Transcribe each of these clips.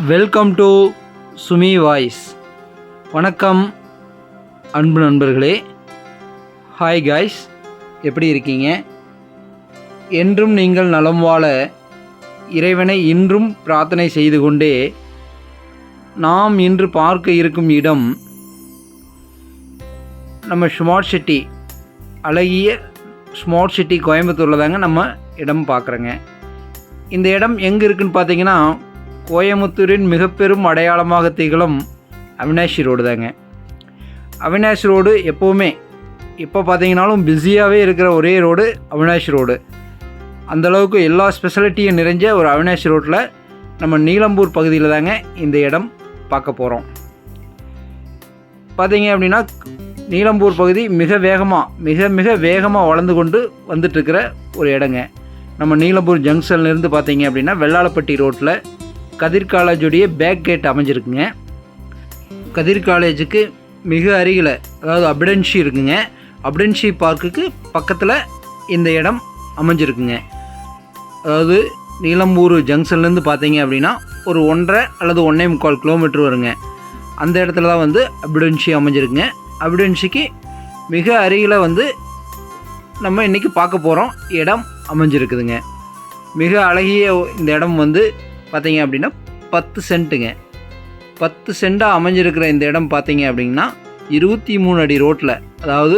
Welcome to Sumi voice. வணக்கம் அன்பு நண்பர்களே. ஹாய் காய்ஸ், எப்படி இருக்கீங்க? என்றும் நீங்கள் நலம் வாழ இறைவனை இன்றும் பிரார்த்தனை செய்து கொண்டே நாம் இன்று பார்க்க இருக்கும் இடம் நம்ம ஸ்மார்ட் சிட்டி, அழகிய ஸ்மார்ட் சிட்டி கோயம்புத்தூரில் தாங்க நம்ம இடம் பார்க்குறோங்க. இந்த இடம் எங்கே இருக்குதுன்னு பார்த்தீங்கன்னா, கோயம்புத்தூரின் மிக பெரும் அடையாளமாக திகழும் அவினாஷி ரோடு தாங்க. அவினாஷி ரோடு எப்போவுமே இப்போ பார்த்தீங்கன்னாலும் பிஸியாகவே இருக்கிற ஒரே ரோடு அவினாஷி ரோடு. அந்தளவுக்கு எல்லா ஸ்பெஷாலிட்டியும் நிறைஞ்ச ஒரு அவினாஷி ரோட்டில் நம்ம நீலம்பூர் பகுதியில் தாங்க இந்த இடம் பார்க்க போகிறோம். பார்த்தீங்க அப்படின்னா, நீலம்பூர் பகுதி மிக வேகமாக வளர்ந்து கொண்டு வந்துட்டுருக்கிற ஒரு இடங்க. நம்ம நீலம்பூர் ஜங்ஷன்லேருந்து பார்த்தீங்க அப்படின்னா வெள்ளாளப்பட்டி ரோட்டில் கதிர் காலேஜுடைய பேக் கேட் அமைஞ்சிருக்குங்க. கதிர் காலேஜுக்கு மிக அருகில், அதாவது அபிடன்ஷி இருக்குங்க. அபிடன்ஷி பார்க்குக்கு பக்கத்தில் இந்த இடம் அமைஞ்சிருக்குங்க. அதாவது நீலம்பூர் ஜங்ஷன்லேருந்து பார்த்தீங்க அப்படின்னா ஒரு 1.5 அல்லது 1.25 கிலோமீட்டர் வருங்க. அந்த இடத்துல தான் வந்து அபிடன்ஷி அமைஞ்சிருக்குங்க. அபிடன்ஷிக்கு மிக அருகில் வந்து நம்ம இன்றைக்கி பார்க்க போகிறோம் இடம் அமைஞ்சிருக்குதுங்க. மிக அழகிய இந்த இடம் வந்து பார்த்தீங்க அப்படின்னா 10 சென்ட்டுங்க. 10 சென்ட்டாக அமைஞ்சிருக்கிற இந்த இடம் பார்த்தீங்க அப்படின்னா 23 அடி ரோட்டில், அதாவது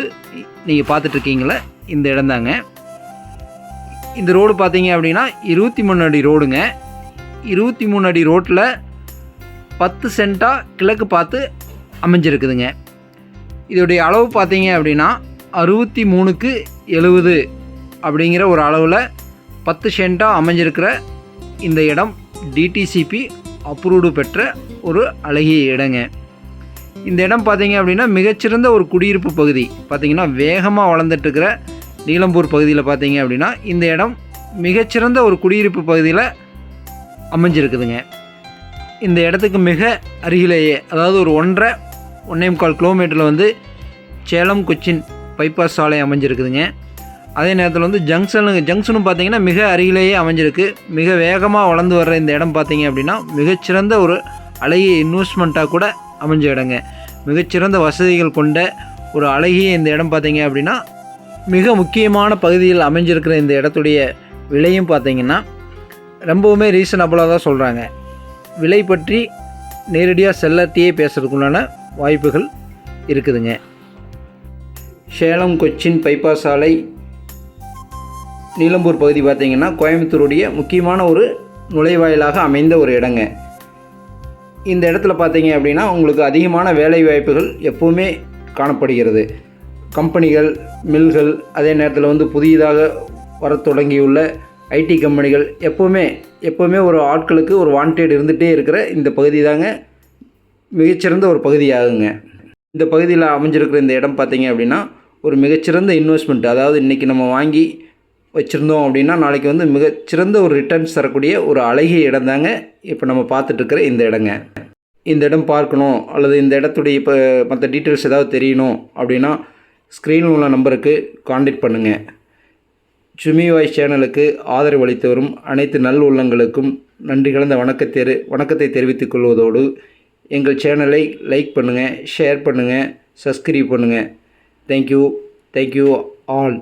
நீங்கள் பார்த்துட்ருக்கீங்களே இந்த இடம் தாங்க. இந்த ரோடு பார்த்தீங்க அப்படின்னா 23 அடி ரோடுங்க. 23 அடி ரோட்டில் 10 சென்ட்டாக கிழக்கு பார்த்து அமைஞ்சிருக்குதுங்க. இதோடைய அளவு பார்த்தீங்க அப்படின்னா 63/70 அப்படிங்கிற ஒரு அளவில் 10 சென்ட்டாக அமைஞ்சிருக்கிற இந்த இடம் டிடிசிபி அப்ரூவ்டு பெற்ற ஒரு அழகிய இடங்க. இந்த இடம் பார்த்தீங்க அப்படின்னா மிகச்சிறந்த ஒரு குடியிருப்பு பகுதி. பார்த்திங்கன்னா வேகமாக வளர்ந்துட்டுருக்கிற நீலம்பூர் பகுதியில் பார்த்தீங்க அப்படின்னா இந்த இடம் மிகச்சிறந்த ஒரு குடியிருப்பு பகுதியில் அமைஞ்சிருக்குதுங்க. இந்த இடத்துக்கு மிக அருகிலேயே, அதாவது ஒரு 1.25 கிலோமீட்டரில் வந்து சேலம் கொச்சின் பைபாஸ் சாலை அமைஞ்சிருக்குதுங்க. அதே நேரத்தில் வந்து ஜங்ஷனும் பார்த்திங்கன்னா மிக அருகிலேயே அமைஞ்சிருக்கு. மிக வேகமாக வளர்ந்து வர்ற இந்த இடம் பார்த்திங்க அப்படின்னா மிகச்சிறந்த ஒரு அழகிய இன்வெஸ்ட்மெண்ட்டாக கூட அமைஞ்ச இடங்க. மிகச்சிறந்த வசதிகள் கொண்ட ஒரு அழகிய இந்த இடம் பார்த்திங்க அப்படின்னா மிக முக்கியமான பகுதியில் அமைஞ்சிருக்கிற இந்த இடத்துடைய விலையும் பார்த்திங்கன்னா ரொம்பவுமே ரீசனபிளாக தான் சொல்கிறாங்க. விலை பற்றி நேரடியாக செல்லத்தையே பேசுறதுக்குள்ளான வாய்ப்புகள் இருக்குதுங்க. சேலம் கொச்சின் பைபாஸ் சாலை நீலம்பூர் பகுதி பார்த்திங்கன்னா கோயம்புத்தூருடைய முக்கியமான ஒரு நுழைவாயிலாக அமைந்த ஒரு இடங்க. இந்த இடத்துல பார்த்தீங்க அப்படின்னா உங்களுக்கு அதிகமான வேலை வாய்ப்புகள் எப்போவுமே காணப்படுகிறது. கம்பெனிகள், மில்கள், அதே நேரத்தில் வந்து புதியதாக வர தொடங்கியுள்ள ஐடி கம்பெனிகள் எப்போவுமே ஒரு ஆட்களுக்கு ஒரு வாண்டட் இருந்துகிட்டே இருக்கிற இந்த பகுதி தாங்க மிகச்சிறந்த ஒரு பகுதியாகுங்க. இந்த பகுதியில் அமைஞ்சிருக்கிற இந்த இடம் பார்த்திங்க அப்படின்னா ஒரு மிகச்சிறந்த இன்வெஸ்ட்மெண்ட். அதாவது இன்றைக்கி நம்ம வாங்கி வச்சுருந்தோம் அப்படின்னா நாளைக்கு வந்து மிகச்சிறந்த ஒரு ரிட்டர்ன்ஸ் தரக்கூடிய ஒரு அழகிய இடம் தாங்க இப்போ நம்ம பார்த்துட்ருக்கிற இந்த இடங்க. இந்த இடம் பார்க்கணும் அல்லது இந்த இடத்துடைய இப்போ மற்ற டீட்டெயில்ஸ் ஏதாவது தெரியணும் அப்படின்னா ஸ்க்ரீனில் உள்ள நம்பருக்கு கான்டாக்ட் பண்ணுங்கள். சுமி வாய்ஸ் சேனலுக்கு ஆதரவு அளித்து வரும் அனைத்து நல் உள்ளங்களுக்கும் நன்றி கலந்த வணக்கத்தை தெரிவித்துக் கொள்வதோடு எங்கள் சேனலை லைக் பண்ணுங்கள், ஷேர் பண்ணுங்கள், சப்ஸ்கிரைப் பண்ணுங்கள். Thank you all.